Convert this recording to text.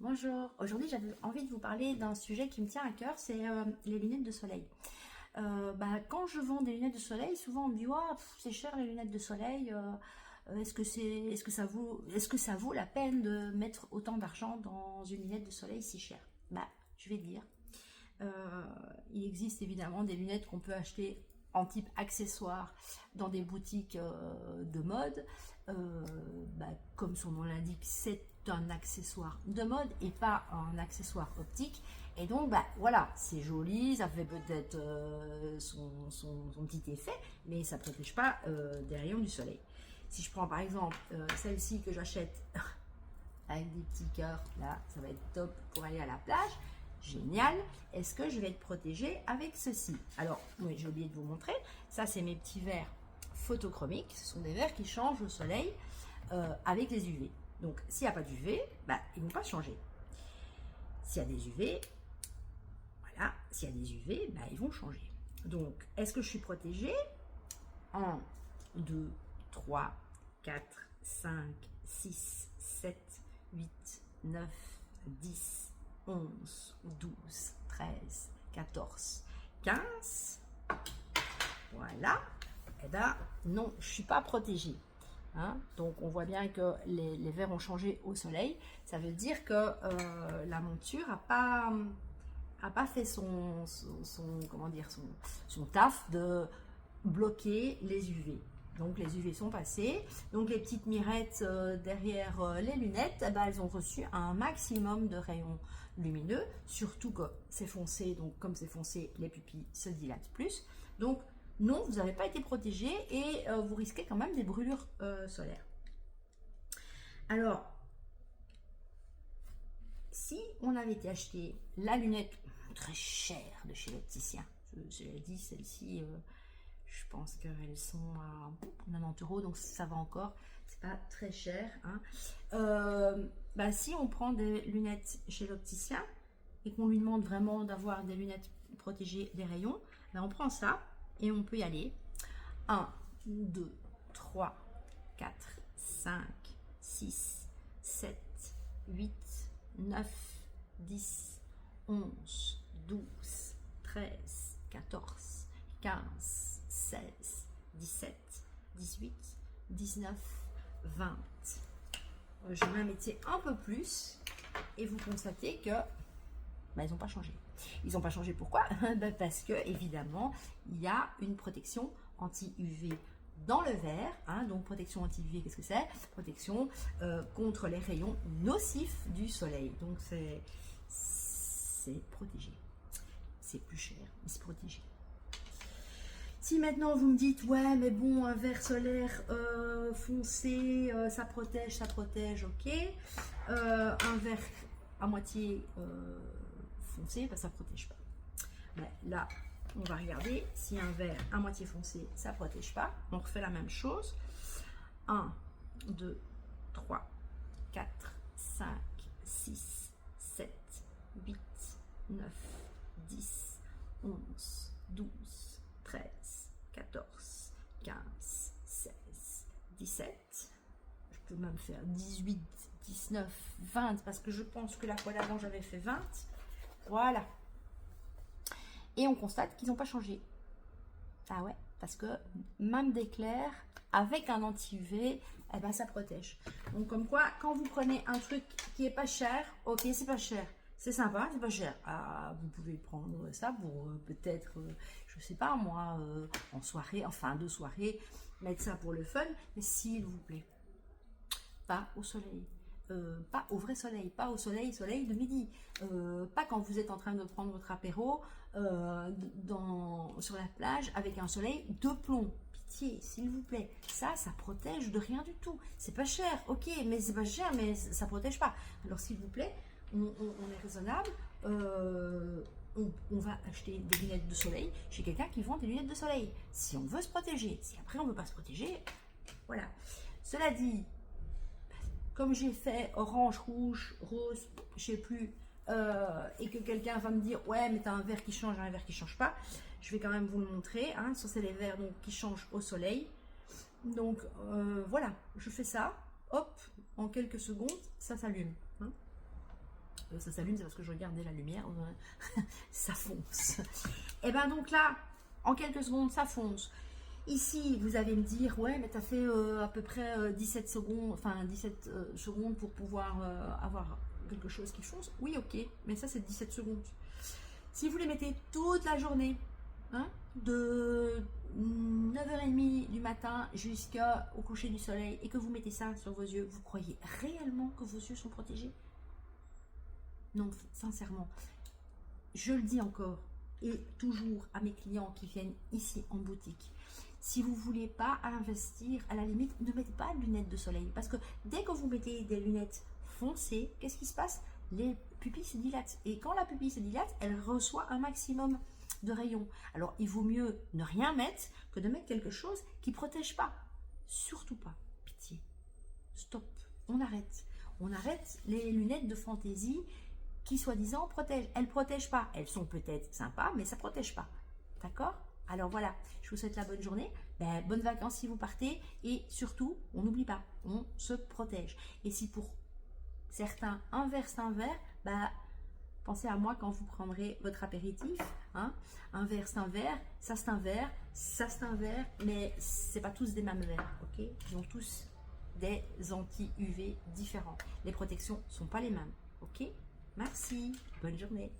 Bonjour, aujourd'hui j'avais envie de vous parler d'un sujet qui me tient à cœur, c'est les lunettes de soleil. Quand je vends des lunettes de soleil, souvent on me dit «Ouah, c'est cher les lunettes de soleil, est-ce que ça vaut la peine de mettre autant d'argent dans une lunette de soleil si chère?» Je vais dire, euh, il existe évidemment des lunettes qu'on peut acheter en type accessoire dans des boutiques de mode. Euh, Comme son nom l'indique, c'est un accessoire de mode et pas un accessoire optique. Et donc, voilà, c'est joli, ça fait peut-être son petit effet, mais ça ne protège pas des rayons du soleil. Si je prends par exemple celle-ci que j'achète avec des petits cœurs, là, ça va être top pour aller à la plage. Génial. Est-ce que je vais être protégée avec ceci? Alors, oui, j'ai oublié de vous montrer. Ça, c'est mes petits verres photochromiques. Ce sont des verres qui changent au soleil avec les UV. Donc, s'il n'y a pas d'UV, ils ne vont pas changer. S'il y a des UV, voilà, s'il y a des UV, ils vont changer. Donc, est-ce que je suis protégée? 1, 2, 3, 4, 5, 6, 7, 8, 9, 10, 11, 12, 13, 14, 15. Voilà. Eh bien, non, je ne suis pas protégée. Hein? Donc, on voit bien que les verres ont changé au soleil. Ça veut dire que la monture n'a pas fait son taf de bloquer les UV. Donc les UV sont passés. Donc les petites mirettes derrière les lunettes, elles ont reçu un maximum de rayons lumineux, surtout que c'est foncé, donc comme c'est foncé, les pupilles se dilatent plus. Donc non, vous n'avez pas été protégé et vous risquez quand même des brûlures solaires. Alors, si on avait été acheter la lunette très chère de chez l'opticien, je l'ai dit, celle-ci, je pense qu'elles sont à 90 €, donc ça va encore, c'est pas très cher. Hein. Si on prend des lunettes chez l'opticien et qu'on lui demande vraiment d'avoir des lunettes protégées des rayons, on prend ça et on peut y aller. 1, 2, 3, 4, 5, 6, 7, 8, 9, 10, 11, 12, 13, 14, 15, 16, 17, 18, 19, 20. Je vais même été un peu plus et vous constatez que ils n'ont pas changé. Ils n'ont pas changé pourquoi? Parce que évidemment il y a une protection anti-UV dans le verre. Hein, donc protection anti-UV, qu'est-ce que c'est? Protection contre les rayons nocifs du soleil. Donc c'est protégé. C'est plus cher, mais c'est protégé. Si maintenant vous me dites ouais mais bon, un verre solaire foncé ça protège, ok. Un verre à moitié foncé, ça protège pas. Là on va regarder si un verre à moitié foncé ça protège pas. On refait la même chose. 1, 2, 3, 4, 5, 6, 7, 8, 9, 10, 11, 12, 13, 14, 15, 16, 17. Je peux même faire 18, 19, 20 parce que je pense que la fois d'avant j'avais fait 20. Voilà. Et on constate qu'ils n'ont pas changé. Ah ouais, parce que même d'éclair avec un anti-UV, ça protège. Donc comme quoi, quand vous prenez un truc qui est pas cher, ok, c'est pas cher. C'est sympa, c'est pas cher. Ah, vous pouvez prendre ça pour peut-être, je sais pas moi, en soirée, en fin de soirée, mettre ça pour le fun. Mais s'il vous plaît, pas au soleil. Pas au vrai soleil, pas au soleil de midi, pas quand vous êtes en train de prendre votre apéro sur la plage avec un soleil de plomb. Pitié, s'il vous plaît, ça protège de rien du tout. C'est pas cher, ok, mais c'est pas cher, mais ça protège pas. Alors s'il vous plaît, on est raisonnable. On va acheter des lunettes de soleil chez quelqu'un qui vend des lunettes de soleil. Si on veut se protéger, si après on veut pas se protéger, voilà. Cela dit, comme j'ai fait orange, rouge, rose, je sais plus, et que quelqu'un va me dire ouais mais t'as un verre qui change, un verre qui change pas, je vais quand même vous le montrer. Hein, ça c'est les verres donc, qui changent au soleil. Donc voilà, je fais ça, hop, en quelques secondes, ça s'allume. Hein. ça s'allume, c'est parce que je regardais la lumière, ça fonce. Et bien donc là, en quelques secondes, ça fonce. Ici, vous allez me dire, ouais, mais tu as fait à peu près 17 secondes, enfin 17 secondes pour pouvoir avoir quelque chose qui fonce. Oui, ok, mais ça c'est 17 secondes. Si vous les mettez toute la journée, hein, de 9h30 du matin jusqu'au coucher du soleil, et que vous mettez ça sur vos yeux, vous croyez réellement que vos yeux sont protégés? Non, sincèrement. Je le dis encore, et toujours à mes clients qui viennent ici en boutique, si vous ne voulez pas investir, à la limite, ne mettez pas de lunettes de soleil. Parce que dès que vous mettez des lunettes foncées, qu'est-ce qui se passe? Les pupilles se dilatent. Et quand la pupille se dilate, elle reçoit un maximum de rayons. Alors, il vaut mieux ne rien mettre que de mettre quelque chose qui ne protège pas. Surtout pas. Pitié. Stop. On arrête. On arrête les lunettes de fantaisie qui, soi-disant, protègent. Elles ne protègent pas. Elles sont peut-être sympas, mais ça ne protège pas. D'accord? Alors voilà, je vous souhaite la bonne journée, bonnes vacances si vous partez, et surtout, on n'oublie pas, on se protège. Et si pour certains, un verre, c'est un verre, pensez à moi quand vous prendrez votre apéritif, hein. Un verre, c'est un verre, ça c'est un verre, ça c'est un verre, mais c'est pas tous des mêmes verres, ok? Ils ont tous des anti-UV différents. Les protections sont pas les mêmes, ok? Merci, bonne journée.